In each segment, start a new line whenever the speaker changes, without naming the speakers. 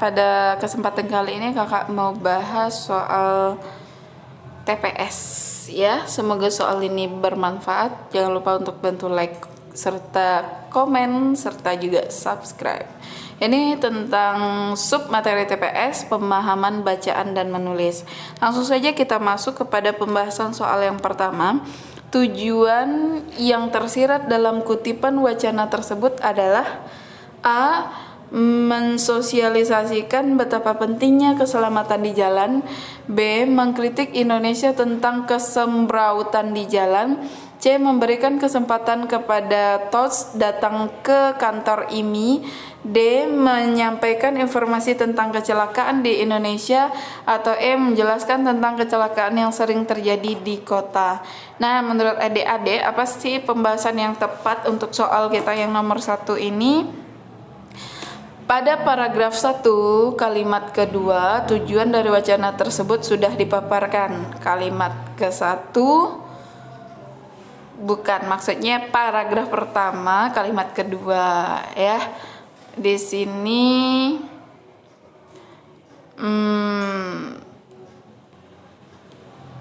pada kesempatan kali ini kakak mau bahas soal TPS ya. Semoga soal ini bermanfaat. Jangan lupa untuk bantu like serta komen serta juga subscribe. Ini tentang sub materi TPS, pemahaman bacaan dan menulis. Langsung saja kita masuk kepada pembahasan soal yang pertama. Tujuan yang tersirat dalam kutipan wacana tersebut adalah A. Mensosialisasikan betapa pentingnya keselamatan di jalan. B. Mengkritik Indonesia tentang kesembrautan di jalan. C. Memberikan kesempatan kepada TOS datang ke kantor IMI. D. Menyampaikan informasi tentang kecelakaan di Indonesia. Atau E. Menjelaskan tentang kecelakaan yang sering terjadi di kota. Nah, menurut adik-adik, apa sih pembahasan yang tepat untuk soal kita yang nomor 1 ini? Pada paragraf 1, kalimat kedua, tujuan dari wacana tersebut sudah dipaparkan. Kalimat ke-1 bukan, maksudnya paragraf pertama, kalimat kedua ya. Di sini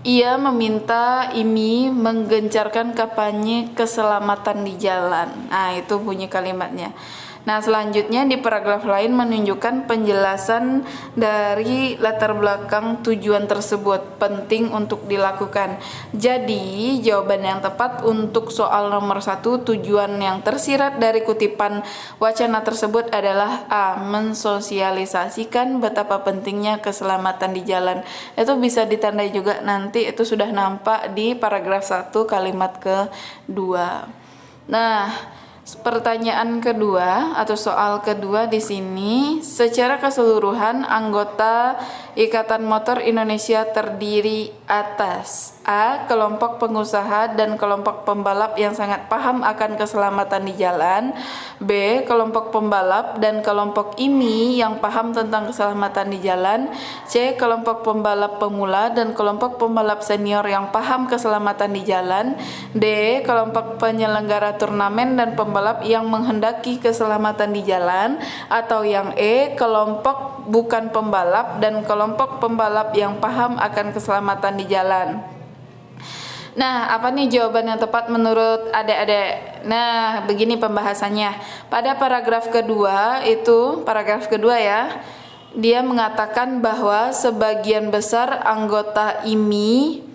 ia meminta IMI menggencarkan kampanye keselamatan di jalan. Nah, itu bunyi kalimatnya. Nah, selanjutnya di paragraf lain menunjukkan penjelasan dari latar belakang tujuan tersebut penting untuk dilakukan. Jadi, jawaban yang tepat untuk soal nomor 1, tujuan yang tersirat dari kutipan wacana tersebut adalah A. Mensosialisasikan betapa pentingnya keselamatan di jalan. Itu bisa ditandai juga nanti, itu sudah nampak di paragraf 1 kalimat kedua. Nah, pertanyaan kedua atau soal kedua di sini, secara keseluruhan anggota Ikatan Motor Indonesia terdiri atas A. Kelompok pengusaha dan kelompok pembalap yang sangat paham akan keselamatan di jalan. B. Kelompok pembalap dan kelompok IMI yang paham tentang keselamatan di jalan. C. Kelompok pembalap pemula dan kelompok pembalap senior yang paham keselamatan di jalan. D. Kelompok penyelenggara turnamen dan pembalap yang menghendaki keselamatan di jalan. Atau yang E. Kelompok bukan pembalap dan kelompok pembalap yang paham akan keselamatan di jalan. Nah, apa nih jawaban yang tepat menurut adik-adik? Nah, begini pembahasannya. Pada paragraf kedua ya, dia mengatakan bahwa sebagian besar anggota IMI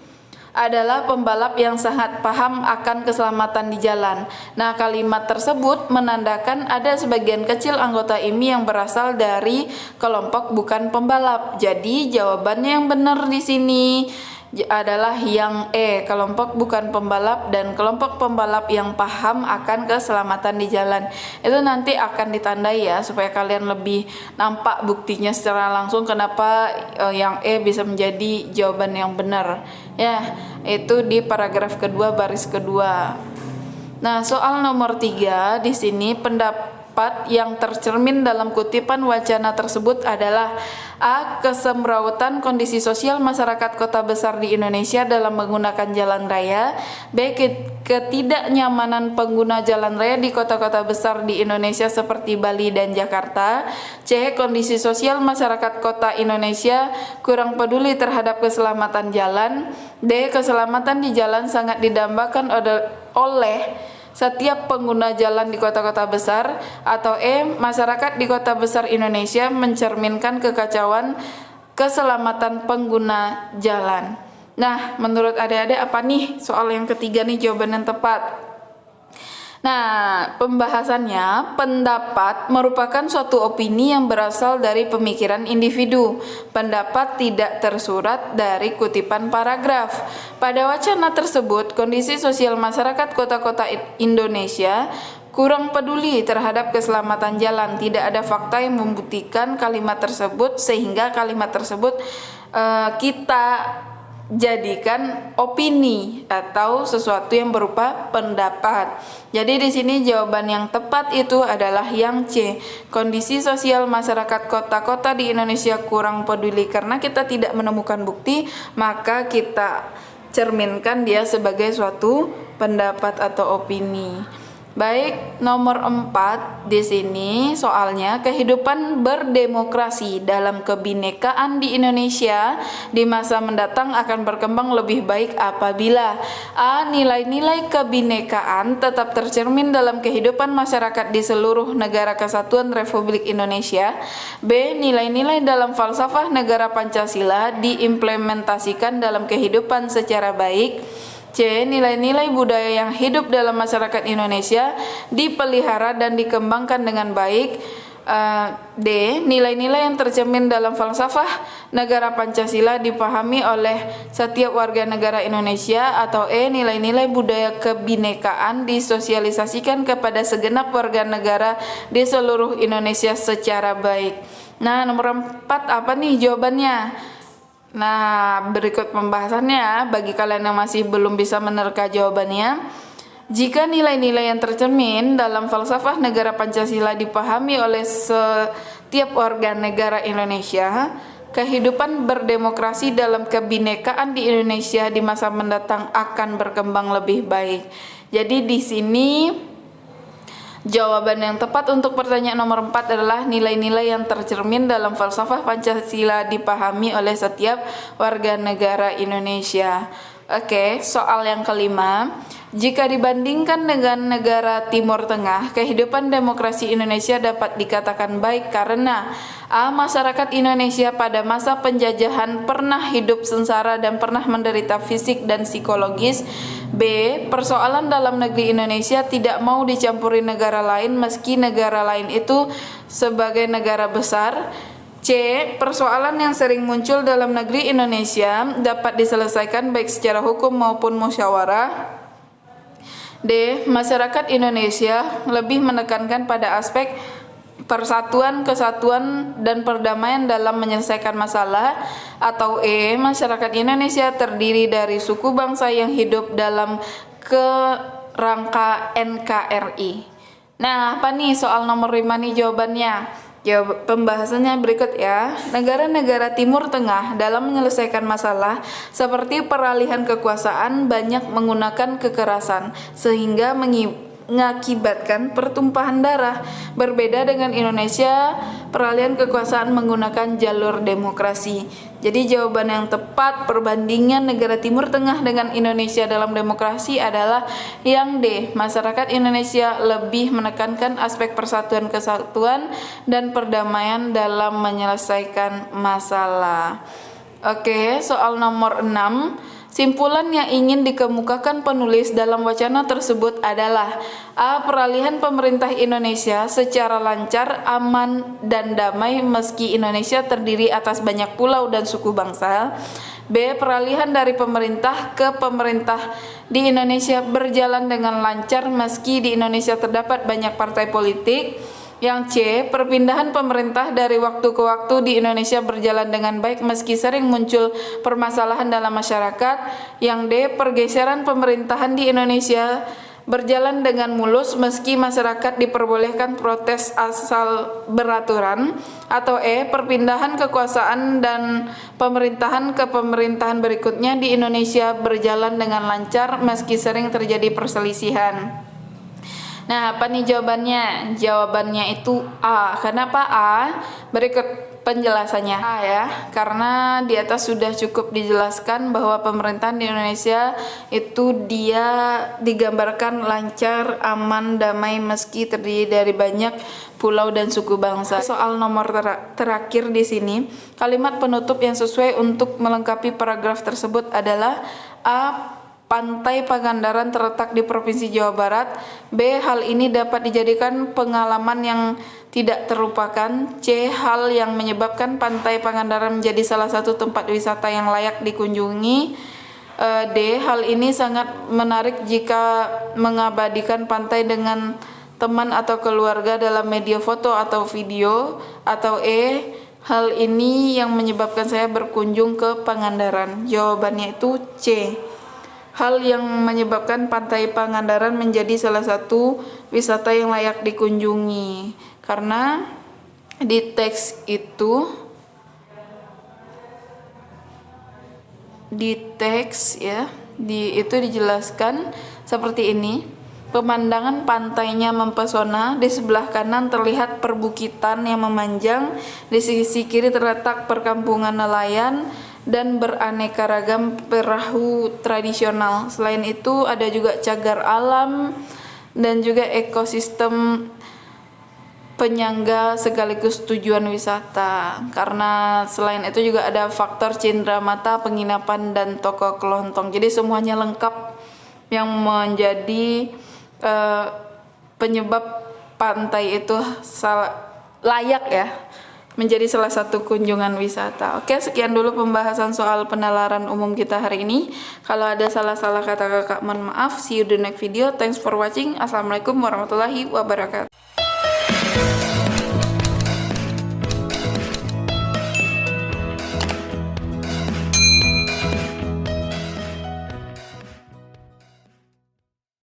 adalah pembalap yang sangat paham akan keselamatan di jalan. Nah, kalimat tersebut menandakan ada sebagian kecil anggota IMI yang berasal dari kelompok bukan pembalap. Jadi, jawabannya yang benar di sini adalah yang E, kelompok bukan pembalap dan kelompok pembalap yang paham akan keselamatan di jalan. Itu nanti akan ditandai ya, supaya kalian lebih nampak buktinya secara langsung kenapa yang E bisa menjadi jawaban yang benar. Ya, itu di paragraf kedua baris kedua. Nah, soal nomor 3 di sini pendapat yang tercermin dalam kutipan wacana tersebut adalah A. Kesemrautan kondisi sosial masyarakat kota besar di Indonesia dalam menggunakan jalan raya. B. Ketidaknyamanan pengguna jalan raya di kota-kota besar di Indonesia seperti Bali dan Jakarta. C. Kondisi sosial masyarakat kota Indonesia kurang peduli terhadap keselamatan jalan. D. Keselamatan di jalan sangat didambakan oleh setiap pengguna jalan di kota-kota besar. Atau E. Masyarakat di kota besar Indonesia mencerminkan kekacauan keselamatan pengguna jalan. Nah, menurut adik-adik apa nih soal yang ketiga nih jawaban yang tepat? Nah, pembahasannya, pendapat merupakan suatu opini yang berasal dari pemikiran individu. Pendapat tidak tersurat dari kutipan paragraf. Pada wacana tersebut, kondisi sosial masyarakat kota-kota Indonesia kurang peduli terhadap keselamatan jalan. Tidak ada fakta yang membuktikan kalimat tersebut, sehingga kalimat tersebut kita jadikan opini atau sesuatu yang berupa pendapat. Jadi di sini jawaban yang tepat itu adalah yang C. Kondisi sosial masyarakat kota-kota di Indonesia kurang peduli. Karena kita tidak menemukan bukti, maka kita cerminkan dia sebagai suatu pendapat atau opini. Baik, nomor 4 di sini soalnya kehidupan berdemokrasi dalam kebinekaan di Indonesia di masa mendatang akan berkembang lebih baik apabila A. Nilai-nilai kebinekaan tetap tercermin dalam kehidupan masyarakat di seluruh negara kesatuan Republik Indonesia. B. Nilai-nilai dalam falsafah negara Pancasila diimplementasikan dalam kehidupan secara baik. C. Nilai-nilai budaya yang hidup dalam masyarakat Indonesia dipelihara dan dikembangkan dengan baik. D. Nilai-nilai yang tercermin dalam falsafah negara Pancasila dipahami oleh setiap warga negara Indonesia. Atau E. Nilai-nilai budaya kebinekaan disosialisasikan kepada segenap warga negara di seluruh Indonesia secara baik. Nah, nomor 4 apa nih jawabannya? Nah, berikut pembahasannya bagi kalian yang masih belum bisa menerka jawabannya. Jika nilai-nilai yang tercermin dalam falsafah negara Pancasila dipahami oleh setiap warga negara Indonesia, kehidupan berdemokrasi dalam kebinekaan di Indonesia di masa mendatang akan berkembang lebih baik. Jadi di sini jawaban yang tepat untuk pertanyaan nomor 4 adalah nilai-nilai yang tercermin dalam falsafah Pancasila dipahami oleh setiap warga negara Indonesia. Oke, soal yang kelima. Jika dibandingkan dengan negara Timur Tengah, kehidupan demokrasi Indonesia dapat dikatakan baik karena A. Masyarakat Indonesia pada masa penjajahan pernah hidup sengsara dan pernah menderita fisik dan psikologis. B. Persoalan dalam negeri Indonesia tidak mau dicampuri negara lain meski negara lain itu sebagai negara besar. C. Persoalan yang sering muncul dalam negeri Indonesia dapat diselesaikan baik secara hukum maupun musyawarah. D. Masyarakat Indonesia lebih menekankan pada aspek persatuan, kesatuan, dan perdamaian dalam menyelesaikan masalah. Atau E. Masyarakat Indonesia terdiri dari suku bangsa yang hidup dalam kerangka NKRI. Nah, apa nih soal nomor 5 nih jawabannya? Pembahasannya berikut ya. Negara-negara Timur Tengah dalam menyelesaikan masalah seperti peralihan kekuasaan banyak menggunakan kekerasan sehingga mengakibatkan pertumpahan darah. Berbeda dengan Indonesia, peralihan kekuasaan menggunakan jalur demokrasi. Jadi jawaban yang tepat perbandingan negara Timur Tengah dengan Indonesia dalam demokrasi adalah yang D. Masyarakat Indonesia lebih menekankan aspek persatuan, kesatuan, dan perdamaian dalam menyelesaikan masalah. Oke, soal nomor 6. Simpulan yang ingin dikemukakan penulis dalam wacana tersebut adalah A. Peralihan pemerintah Indonesia secara lancar, aman, dan damai meski Indonesia terdiri atas banyak pulau dan suku bangsa. B. Peralihan dari pemerintah ke pemerintah di Indonesia berjalan dengan lancar meski di Indonesia terdapat banyak partai politik. Yang C. Perpindahan pemerintah dari waktu ke waktu di Indonesia berjalan dengan baik meski sering muncul permasalahan dalam masyarakat. Yang D. Pergeseran pemerintahan di Indonesia berjalan dengan mulus meski masyarakat diperbolehkan protes asal beraturan. Atau E. Perpindahan kekuasaan dan pemerintahan ke pemerintahan berikutnya di Indonesia berjalan dengan lancar meski sering terjadi perselisihan. Nah, apa nih jawabannya? Jawabannya itu A. Kenapa A? Berikut penjelasannya. A ya, karena di atas sudah cukup dijelaskan bahwa pemerintahan di Indonesia itu dia digambarkan lancar, aman, damai meski terdiri dari banyak pulau dan suku bangsa. Soal nomor terakhir di sini, kalimat penutup yang sesuai untuk melengkapi paragraf tersebut adalah A. Pantai Pangandaran terletak di Provinsi Jawa Barat. B. Hal ini dapat dijadikan pengalaman yang tidak terlupakan. C. Hal yang menyebabkan Pantai Pangandaran menjadi salah satu tempat wisata yang layak dikunjungi. D. Hal ini sangat menarik jika mengabadikan pantai dengan teman atau keluarga dalam media foto atau video. Atau E. Hal ini yang menyebabkan saya berkunjung ke Pangandaran. Jawabannya itu C. Hal yang menyebabkan Pantai Pangandaran menjadi salah satu wisata yang layak dikunjungi. Karena di teks itu, itu dijelaskan seperti ini. Pemandangan pantainya mempesona, di sebelah kanan terlihat perbukitan yang memanjang, di sisi kiri terletak perkampungan nelayan dan beraneka ragam perahu tradisional. Selain itu ada juga cagar alam dan juga ekosistem penyangga sekaligus tujuan wisata. Karena selain itu juga ada faktor cindera mata, penginapan dan toko kelontong. Jadi semuanya lengkap yang menjadi penyebab pantai itu layak ya menjadi salah satu kunjungan wisata. Oke, sekian dulu pembahasan soal penalaran umum kita hari ini. Kalau ada salah-salah kata kakak mohon maaf. See you the next video. Thanks for watching. Assalamualaikum warahmatullahi wabarakatuh.